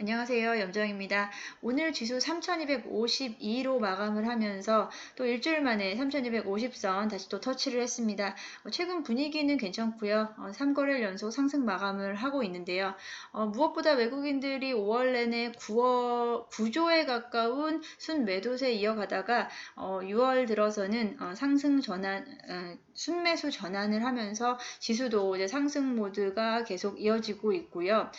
안녕하세요. 염정입니다. 오늘 지수 3252로 마감을 하면서 또 일주일 만에 3250선 다시 또 터치를 했습니다. 최근 분위기는 괜찮고요. 3거래일 연속 상승 마감을 하고 있는데요. 무엇보다 외국인들이 5월 내내 9조에 가까운 순매도세 이어가다가 6월 들어서는 상승 전환, 순매수 전환을 하면서 지수도 이제 상승 모드가 계속 이어지고 있고요.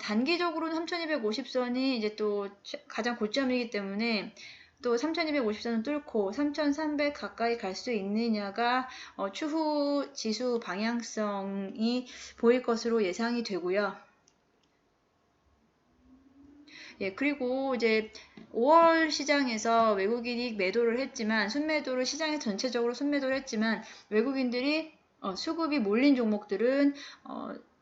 단기적으로는 3250선이 이제 또 가장 고점이기 때문에 또 3250선을 뚫고 3300 가까이 갈 수 있느냐가 추후 지수 방향성이 보일 것으로 예상이 되고요. 예, 그리고 이제 5월 시장에서 외국인이 매도를 했지만 순매도를 시장에 전체적으로 순매도를 했지만 외국인들이 수급이 몰린 종목들은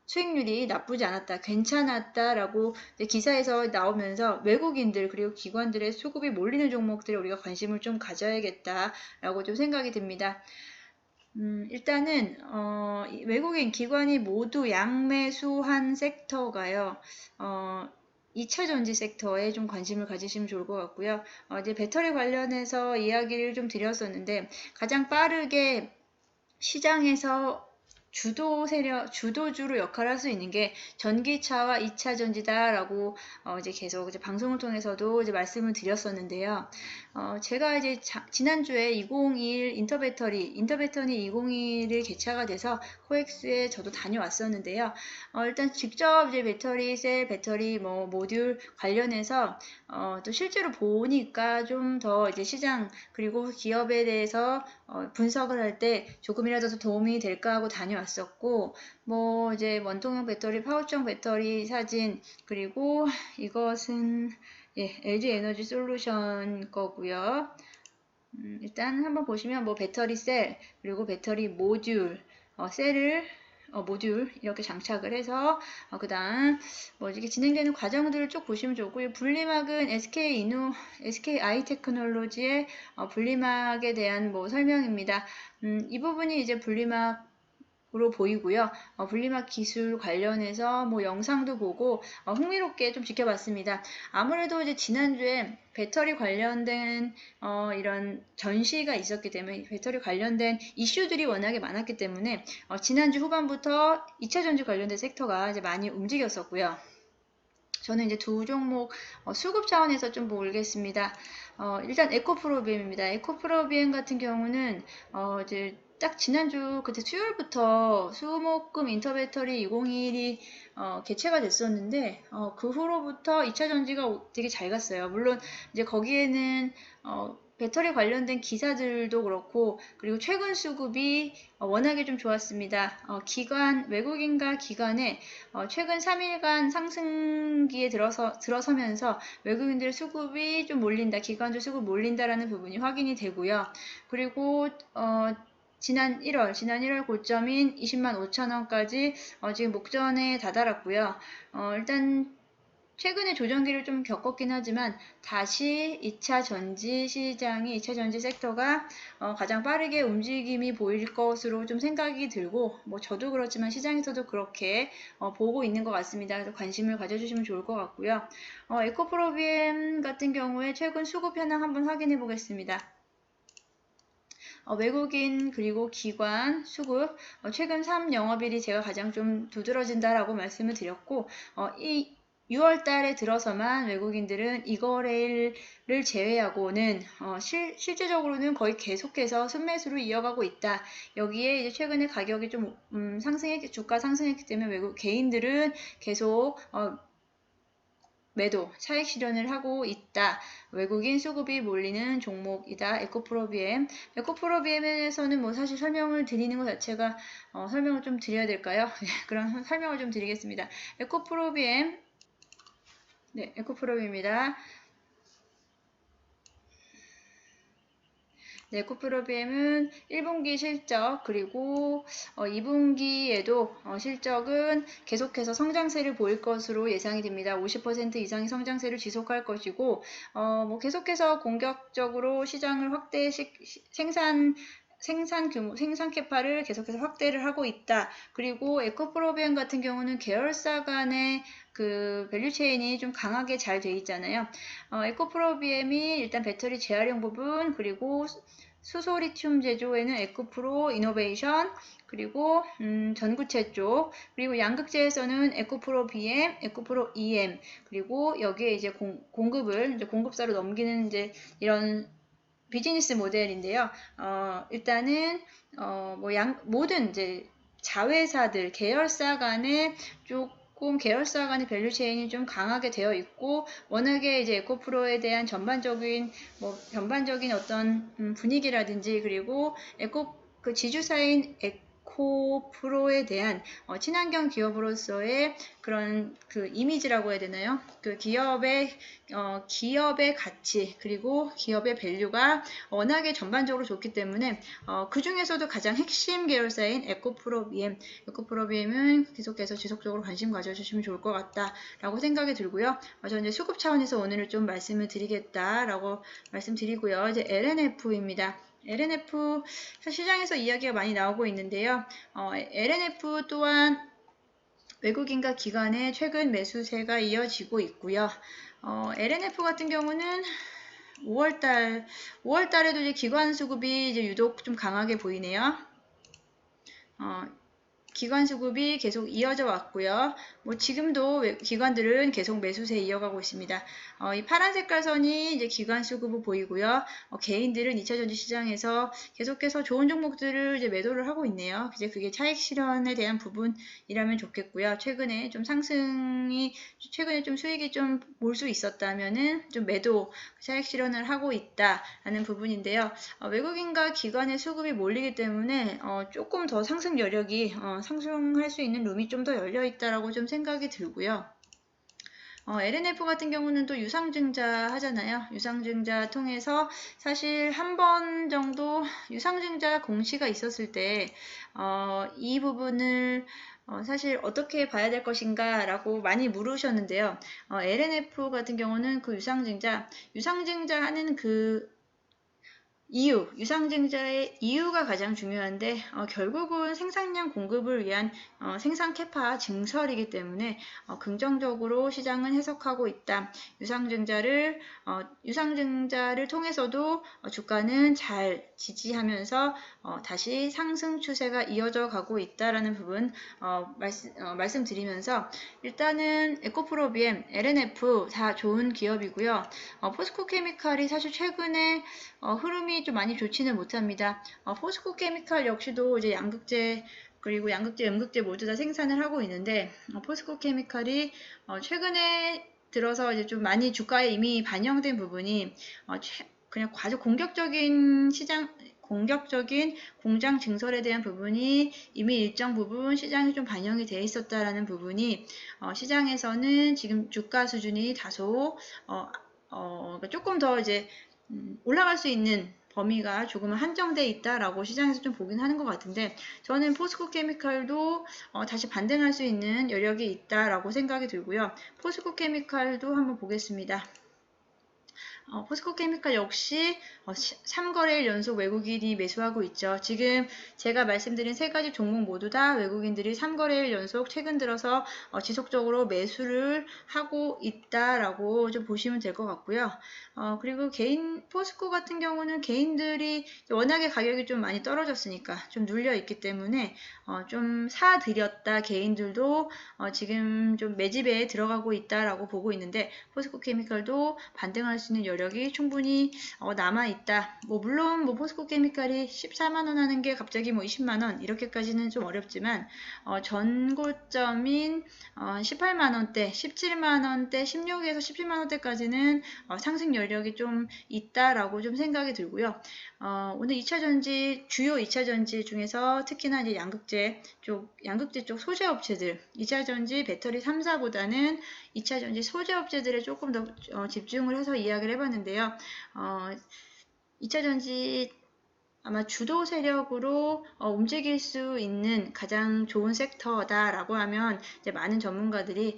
수익률이 나쁘지 않았다, 괜찮았다라고 기사에서 나오면서 외국인들 그리고 기관들의 수급이 몰리는 종목들에 우리가 관심을 좀 가져야겠다라고 좀 생각이 듭니다. 일단은 외국인 기관이 모두 양매수한 섹터가요. 2차 전지 섹터에 좀 관심을 가지시면 좋을 것 같고요. 이제 배터리 관련해서 이야기를 좀 드렸었는데 가장 빠르게 시장에서 주도주로 역할을 할 수 있는 게 전기차와 2차 전지다라고 이제 계속 이제 방송을 통해서도 이제 말씀을 드렸었는데요. 제가 이제 지난주에 2021 인터배터리 2021을 개최가 돼서 코엑스에 저도 다녀왔었는데요. 일단 직접 이제 배터리 셀, 배터리 모듈 관련해서 또 실제로 보니까 좀 더 이제 시장 그리고 기업에 대해서 분석을 할 때 조금이라도 더 도움이 될까 하고 다녀왔었고, 뭐 이제 원통형 배터리, 파우치형 배터리 사진, 그리고 이것은 LG 에너지 솔루션 거고요. 일단 한번 보시면 뭐 배터리 셀, 그리고 배터리 모듈, 셀을 모듈 이렇게 장착을 해서 그 다음 뭐 이렇게 진행되는 과정들을 쭉 보시면 좋고요. 분리막은 SK 아이테크놀로지의 분리막에 대한 뭐 설명입니다. 이 부분이 이제 분리막으로 보이고요. 분리막 기술 관련해서 뭐 영상도 보고 흥미롭게 좀 지켜봤습니다. 아무래도 이제 지난주에 배터리 관련된 이런 전시가 있었기 때문에 배터리 관련된 이슈들이 워낙에 많았기 때문에 지난주 후반부터 2차 전지 관련된 섹터가 이제 많이 움직였었고요. 저는 이제 두 종목 수급 차원에서 좀 보겠습니다. 일단 에코프로비엠입니다. 에코프로비엠 같은 경우는 이제 딱 지난주 그때 수요일부터 수목금 인터배터리 2021이 개최가 됐었는데 그 후로부터 2차 전지가 되게 잘 갔어요. 물론 이제 거기에는 배터리 관련된 기사들도 그렇고 그리고 최근 수급이 워낙에 좀 좋았습니다. 외국인과 기관의 최근 3일간 상승기에 들어서면서 외국인들의 수급이 좀 몰린다, 기관들 수급 몰린다라는 부분이 확인이 되고요. 그리고 지난 1월 고점인 205,000원까지 지금 목전에 다다랐고요. 일단 최근에 조정기를 좀 겪었긴 하지만 다시 2차 전지 시장이 2차 전지 섹터가 가장 빠르게 움직임이 보일 것으로 좀 생각이 들고 뭐 저도 그렇지만 시장에서도 그렇게 보고 있는 것 같습니다. 그래서 관심을 가져주시면 좋을 것 같고요. 에코프로비엠 같은 경우에 최근 수급 현황 한번 확인해 보겠습니다. 외국인 그리고 기관 수급 최근 3영업일이 제가 가장 좀 두드러진다라고 말씀을 드렸고 이 6월 달에 들어서만 외국인들은 이거래일을 제외하고는 실제적으로는 거의 계속해서 순매수로 이어가고 있다. 여기에 이제 최근에 가격이 좀 주가 상승했기 때문에 외국 개인들은 계속 매도, 차익 실현을 하고 있다. 외국인 수급이 몰리는 종목이다. 에코프로비엠. 에코프로비엠에서는 뭐 사실 설명을 드리는 것 자체가 설명을 좀 드려야 될까요? 그럼 설명을 좀 드리겠습니다. 에코프로비엠. 네, 에코프로비엠입니다. 네, 에코프로비엠은 1분기 실적 그리고 2분기에도 실적은 계속해서 성장세를 보일 것으로 예상이 됩니다. 50% 이상의 성장세를 지속할 것이고 뭐 계속해서 공격적으로 시장을 생산 생산 규모, 생산 캐파를 계속해서 확대를 하고 있다. 그리고 에코프로비엠 같은 경우는 계열사 간의 그 밸류체인이 좀 강하게 잘 돼 있잖아요. 에코프로비엠이 일단 배터리 재활용 부분, 그리고 수소 리튬 제조에는 에코프로 이노베이션, 그리고 전구체 쪽, 그리고 양극재에서는 에코프로 BM, 에코프로 EM, 그리고 여기에 이제 공급을 이제 공급사로 넘기는 이제 이런 비즈니스 모델인데요. 일단은 모든 이제 자회사들, 계열사 간의 조금 계열사 간의 밸류체인이 좀 강하게 되어 있고, 워낙에 이제 에코프로에 대한 전반적인 어떤 분위기라든지, 그리고 그 지주사인 에코프로에 대한 친환경 기업으로서의 그런 그 이미지라고 해야 되나요? 그 기업의 가치, 그리고 기업의 밸류가 워낙에 전반적으로 좋기 때문에 그 중에서도 가장 핵심 계열사인 에코프로비엠은 계속해서 지속적으로 관심 가져주시면 좋을 것 같다라고 생각이 들고요. 저는 이제 수급 차원에서 오늘은 좀 말씀을 드리겠다라고 말씀드리고요. 이제 LNF입니다. LNF 시장에서 이야기가 많이 나오고 있는데요. LNF 또한 외국인과 기관의 최근 매수세가 이어지고 있고요. LNF 같은 경우는 5월달에도 이제 기관 수급이 이제 유독 좀 강하게 보이네요. 기관 수급이 계속 이어져 왔고요. 지금도 기관들은 계속 매수세 이어가고 있습니다. 이 파란 색깔 선이 이제 기관 수급을 보이고요. 개인들은 2차전지 시장에서 계속해서 좋은 종목들을 이제 매도를 하고 있네요. 이제 그게 차익 실현에 대한 부분이라면 좋겠고요. 최근에 좀 수익이 좀 볼 수 있었다면은 좀 매도 차익 실현을 하고 있다라는 부분인데요. 외국인과 기관의 수급이 몰리기 때문에 조금 더 상승 여력이 상승할 수 있는 룸이 좀 더 열려 있다라고 좀 생각이 들고요. LNF 같은 경우는 또 유상증자 하잖아요. 유상증자 통해서 사실 한 번 정도 유상증자 공시가 있었을 때 이 부분을 사실 어떻게 봐야 될 것인가 라고 많이 물으셨는데요. LNF 같은 경우는 그 유상증자 하는 그 유상증자의 이유가 가장 중요한데 결국은 생산량 공급을 위한 생산 캐파 증설이기 때문에 긍정적으로 시장은 해석하고 있다. 유상증자를 통해서도 주가는 잘 지지하면서 다시 상승 추세가 이어져 가고 있다라는 부분 말씀드리면서 일단은 에코프로비엠, LNF 다 좋은 기업이고요. 포스코케미칼이 사실 최근에 흐름이 좀 많이 좋지는 못합니다. 포스코케미칼 역시도 이제 양극재 그리고 양극재, 음극재 모두 다 생산을 하고 있는데 포스코케미칼이 최근에 들어서 이제 좀 많이 주가에 이미 반영된 부분이 그냥 아주 공격적인 공장 증설에 대한 부분이 이미 일정 부분 시장에 좀 반영이 되어 있었다라는 부분이 시장에서는 지금 주가 수준이 다소 그러니까 조금 더 이제 올라갈 수 있는 범위가 조금은 한정되어 있다라고 시장에서 좀 보긴 하는 것 같은데 저는 포스코케미칼도 다시 반등할 수 있는 여력이 있다라고 생각이 들고요. 포스코케미칼도 한번 보겠습니다. 포스코케미칼 역시 3거래일 연속 외국인이 매수하고 있죠. 지금 제가 말씀드린 세 가지 종목 모두 다 외국인들이 3거래일 연속 최근 들어서 지속적으로 매수를 하고 있다라고 좀 보시면 될 것 같고요. 그리고 포스코 같은 경우는 개인들이 워낙에 가격이 좀 많이 떨어졌으니까 좀 눌려 있기 때문에 좀 사들였다 개인들도 지금 좀 매집에 들어가고 있다라고 보고 있는데 포스코케미칼도 반등할 수 있는 여력이 충분히 남아있다. 물론 포스코케미칼이 14만원 하는 게 갑자기 20만원 이렇게까지는 좀 어렵지만 전고점인 18만원대, 17만원대, 16에서 17만원대까지는 상승 여력이 좀 있다라고 좀 생각이 들고요. 오늘 2차전지, 주요 2차전지 중에서 특히나 이제 양극재 쪽 소재업체들, 2차전지 배터리 3사보다는 2차전지 소재업체들에 조금 더 집중을 해서 이야기를 해봤는데요. 2차전지 아마 주도 세력으로 움직일 수 있는 가장 좋은 섹터다라고 하면 이제 많은 전문가들이,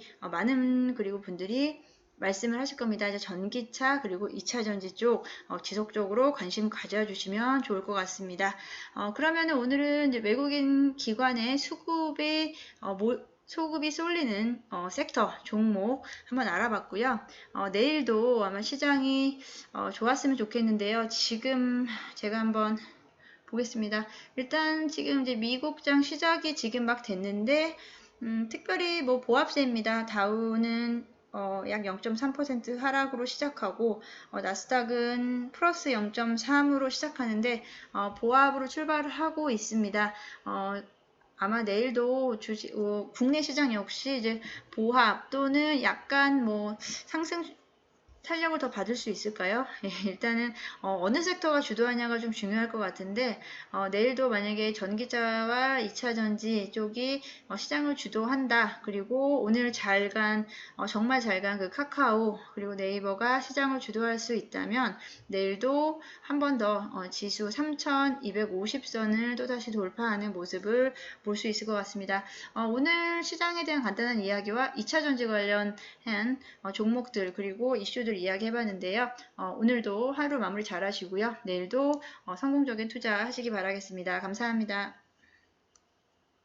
그리고 분들이 말씀을 하실 겁니다. 이제 전기차 그리고 2차 전지 쪽 지속적으로 관심 가져주시면 좋을 것 같습니다. 그러면 오늘은 이제 외국인 기관의 소급이 쏠리는 섹터, 종목 한번 알아봤고요. 내일도 아마 시장이 좋았으면 좋겠는데요. 지금 제가 한번 보겠습니다. 일단 지금 이제 미국장 시작이 지금 막 됐는데 특별히 뭐 보합세입니다. 다우는 약 0.3% 하락으로 시작하고 나스닥은 플러스 0.3으로 시작하는데 보합으로 출발을 하고 있습니다. 아마 내일도 국내 시장 역시 이제 보합 또는 약간 뭐 상승 탄력을 더 받을 수 있을까요? 일단은 어느 섹터가 주도하냐가 좀 중요할 것 같은데 내일도 만약에 전기차와 2차 전지 쪽이 시장을 주도한다. 그리고 오늘 정말 잘 간 그 카카오 그리고 네이버가 시장을 주도할 수 있다면 내일도 한 번 더 지수 3250선을 또다시 돌파하는 모습을 볼 수 있을 것 같습니다. 오늘 시장에 대한 간단한 이야기와 2차 전지 관련한 종목들 그리고 이슈들 이야기해봤는데요. 오늘도 하루 마무리 잘 하시고요. 내일도 성공적인 투자 하시기 바라겠습니다. 감사합니다.